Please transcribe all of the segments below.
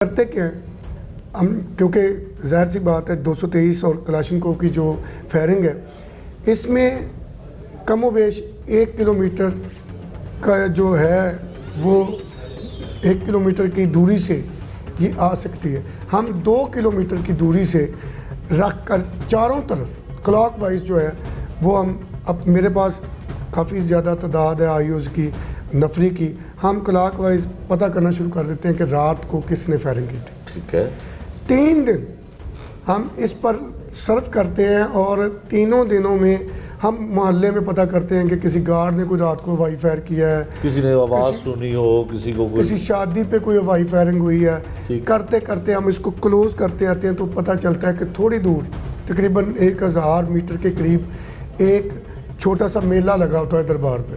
کرتے کیا ہیں ہم، کیونکہ ظاہر سی بات ہے 223 اور کلاشنکوف کی جو فائرنگ ہے اس میں کم و بیش 1 کلومیٹر کا جو ہے وہ 1 کلومیٹر کی دوری سے یہ آ سکتی ہے. ہم 2 کلومیٹر کی دوری سے رکھ کر چاروں طرف کلاک وائز جو ہے وہ ہم، اب میرے پاس کافی زیادہ تعداد ہے آئیوز کی نفری کی، ہم کلاک وائز پتہ کرنا شروع کر دیتے ہیں کہ رات کو کس نے فائرنگ کی تھی. ٹھیک ہے. 3 دن ہم اس پر صرف کرتے ہیں اور تینوں دنوں میں ہم محلے میں پتہ کرتے ہیں کہ کسی گارڈ نے کوئی رات کو ہوائی فائر کیا ہے، کسی نے آواز سنی ہو، کسی کو کسی شادی پہ کوئی ہوائی فائرنگ ہوئی ہے. کرتے کرتے ہم اس کو کلوز کرتے آتے ہیں تو پتہ چلتا ہے کہ تھوڑی دور تقریباً 1000 میٹر کے قریب ایک چھوٹا سا میلہ لگا ہوتا ہے دربار پہ،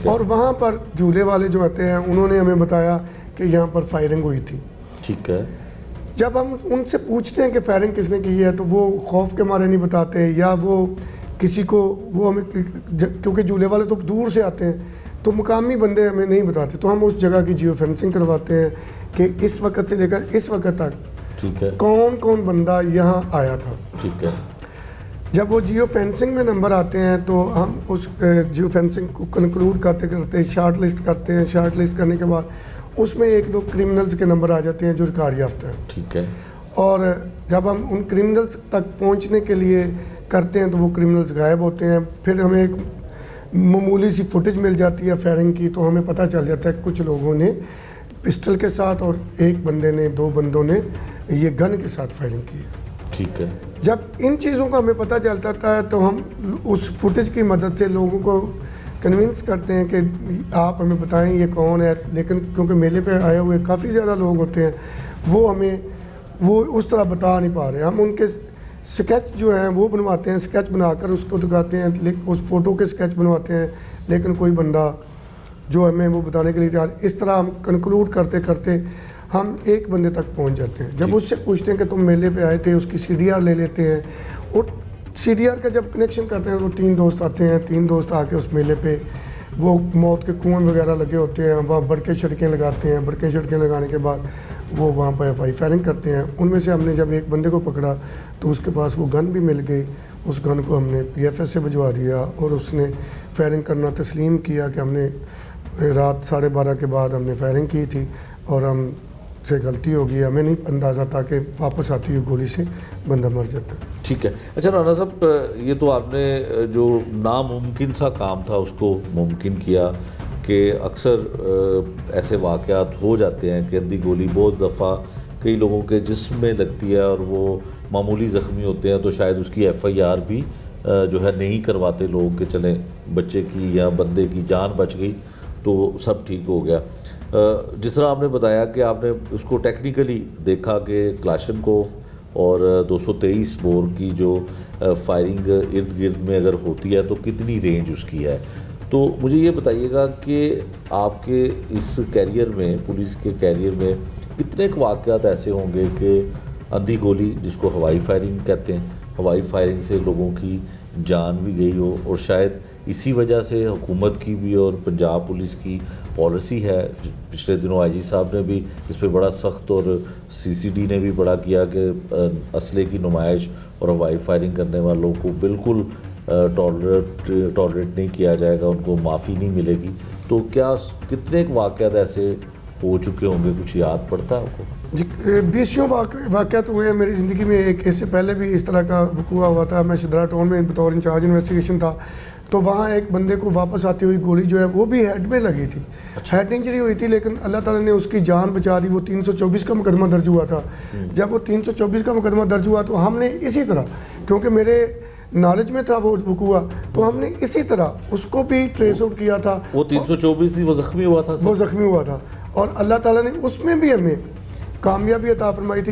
اور وہاں پر جھولے والے جو آتے ہیں انہوں نے ہمیں بتایا کہ یہاں پر فائرنگ ہوئی تھی. ٹھیک ہے. جب ہم ان سے پوچھتے ہیں کہ فائرنگ کس نے کی ہے تو وہ خوف کے مارے نہیں بتاتے، یا وہ کسی کو وہ ہمیں، کیونکہ جھولے والے تو دور سے آتے ہیں تو مقامی بندے ہمیں نہیں بتاتے، تو ہم اس جگہ کی جیو فینسنگ کرواتے ہیں کہ اس وقت سے لے کر اس وقت تک ٹھیک ہے کون کون بندہ یہاں آیا تھا. ٹھیک ہے. جب وہ جیو فینسنگ میں نمبر آتے ہیں تو ہم اس جیو فینسنگ کو کنکلوڈ کرتے کرتے شارٹ لسٹ کرتے ہیں. شارٹ لسٹ کرنے کے بعد اس میں 1-2 کرمنلز کے نمبر آ جاتے ہیں جو ریکارڈ یافتہ ہیں. ٹھیک ہے. اور جب ہم ان کرمنلز تک پہنچنے کے لیے کرتے ہیں تو وہ کرمنلز غائب ہوتے ہیں. پھر ہمیں ایک معمولی سی فوٹیج مل جاتی ہے فائرنگ کی، تو ہمیں پتہ چل جاتا ہے کہ کچھ لوگوں نے پسٹل کے ساتھ اور ایک بندے نے 2 بندوں نے یہ گن کے ساتھ فائرنگ کی ہے. ٹھیک ہے. جب ان چیزوں کا ہمیں پتہ چلتا ہے تو ہم اس فوٹیج کی مدد سے لوگوں کو کنونس کرتے ہیں کہ آپ ہمیں بتائیں یہ کون ہے. لیکن کیونکہ میلے پہ آئے ہوئے کافی زیادہ لوگ ہوتے ہیں وہ ہمیں وہ اس طرح بتا نہیں پا رہے. ہم ان کے سکیچ جو ہیں وہ بنواتے ہیں، سکیچ بنا کر اس کو دکھاتے ہیں، اس فوٹو کے سکیچ بنواتے ہیں، لیکن کوئی بندہ جو ہمیں وہ بتانے کے لیے تیار. اس طرح ہم کنکلوڈ کرتے کرتے ہم ایک بندے تک پہنچ جاتے ہیں. جب اس سے پوچھتے ہیں کہ تم میلے پہ آئے تھے، اس کی CDR لے لیتے ہیں، اور CDR کا جب کنیکشن کرتے ہیں وہ 3 دوست آتے ہیں. 3 دوست آ کے اس میلے پہ وہ موت کے کنویں وغیرہ لگے ہوتے ہیں، وہاں بڑکے چھڑکیں لگاتے ہیں. بڑکے چھڑکیں لگانے کے بعد وہ وہاں پہ ہوائی فائرنگ کرتے ہیں. ان میں سے ہم نے جب ایک بندے کو پکڑا تو اس کے پاس وہ گن بھی مل گئی. اس گن کو ہم نے PFS سے بھجوا دیا اور اس نے فائرنگ کرنا تسلیم کیا کہ ہم نے رات 12:30 کے بعد ہم نے فائرنگ کی تھی اور ہم سے غلطی ہو گئی، ہمیں نہیں اندازہ تھا کہ واپس آتی ہوئی گولی سے بندہ مر جاتا ہے. ٹھیک ہے. اچھا رانا صاحب، یہ تو آپ نے جو ناممکن سا کام تھا اس کو ممکن کیا، کہ اکثر ایسے واقعات ہو جاتے ہیں کہ اندھی گولی بہت دفعہ کئی لوگوں کے جسم میں لگتی ہے اور وہ معمولی زخمی ہوتے ہیں، تو شاید اس کی FIR بھی جو ہے نہیں کرواتے لوگ کہ چلیں بچے کی یا بندے کی جان بچ گئی تو سب ٹھیک ہو گیا. جس طرح آپ نے بتایا کہ آپ نے اس کو ٹیکنیکلی دیکھا کہ کلاشنکوف اور 223 بور کی جو فائرنگ ارد گرد میں اگر ہوتی ہے تو کتنی رینج اس کی ہے. تو مجھے یہ بتائیے گا کہ آپ کے اس کیریئر میں، پولیس کے کیریئر میں کتنے واقعات ایسے ہوں گے کہ اندھی گولی، جس کو ہوائی فائرنگ کہتے ہیں، ہوائی فائرنگ سے لوگوں کی جان بھی گئی ہو، اور شاید اسی وجہ سے حکومت کی بھی اور پنجاب پولیس کی پالیسی ہے. پچھلے دنوں IG صاحب نے بھی اس پہ بڑا سخت، اور CCD نے بھی بڑا کیا کہ اسلحے کی نمائش اور ہوائی فائرنگ کرنے والوں کو بالکل ٹالریٹ نہیں کیا جائے گا، ان کو معافی نہیں ملے گی. تو کیا کتنے واقعات ایسے ہو چکے ہوں گے، کچھ یاد پڑتا ہے آپ کو؟ جی 20 واقعات ہوئے ہیں میری زندگی میں. ایک اس سے پہلے بھی اس طرح کا وقوع ہوا تھا. میں شدرا ٹاؤن میں بطور انچارج انویسٹیگیشن تھا، تو وہاں ایک بندے کو واپس آتی ہوئی گولی جو ہے وہ بھی ہیڈ میں لگی تھی. ہیڈ انجری ہوئی تھی، لیکن اللہ تعالیٰ نے اس کی جان بچا دی. وہ 324 کا مقدمہ درج ہوا تھا. جب وہ 324 کا مقدمہ درج ہوا تو ہم نے اسی طرح، کیونکہ میرے نالج میں تھا وہ وقوع، تو ہم نے اسی طرح اس کو بھی ٹریس آؤٹ کیا تھا. وہ 324 تھی، وہ زخمی ہوا تھا. وہ زخمی ہوا تھا، اور اللہ تعالیٰ نے اس میں بھی ہمیں کامیابی عطا فرمائی تھی.